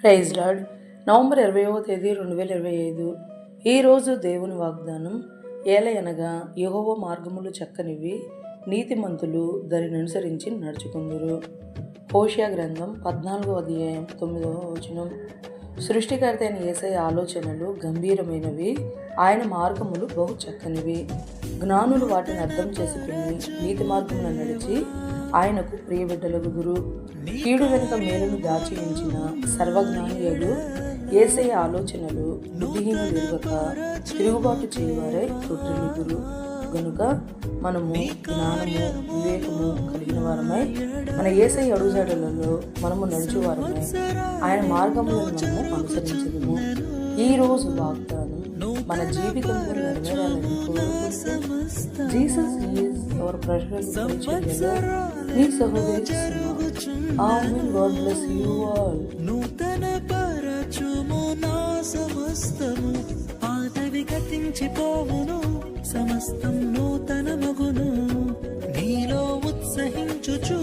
Praise lord. November 20వ తేదీ 2025. ఈరోజు దేవుని వాగ్దానం ఏలయనగా యెహోవా మార్గములు చక్కనివి, నీతిమంతులు దానిననుసరించి నడుచుకుందురు. హోషేయ గ్రంథం 14వ అధ్యాయం 9వ వచనం. సృష్టికర్త అయిన యేసయ్య ఆలోచనలు గంభీరమైనవి, ఆయన మార్గములు బహు చక్కనివి. జ్ఞానులు వాటిని అర్థం చేసుకుని నీతి మార్గమున నడిచి ఆయనకు ప్రియబిడ్డలగుదురు. కీడు వెనుక మేలును దాచి ఉంచిన సర్వజ్ఞానియుడు యేసయ్య ఆలోచనలు బుద్ధిహీనులు ఎరుగక తిరుగుబాటు చేయవారై తొట్టిల్లుదురు. గనుక మనము జ్ఞానము వివేకము కలిగిన వారమై మన యేసయ్య అడుగుజాడలలో మనము నడుచువారమై ఆయన మార్గములను మనము అనుసరించదుము. ఈ రోజు వాగ్దానం మన జీవితంలో నెరవేరాలని కోరుకుంటూ జీసస్ ఈజ్ అవర్ మీ సహోదరి ఆమేన్. God bless you all. నూతన పరచుము నా సమస్తము, పాతవి గతించిపోవును, సమస్తం నూతన మగును. నీలో ఉత్సహించుచు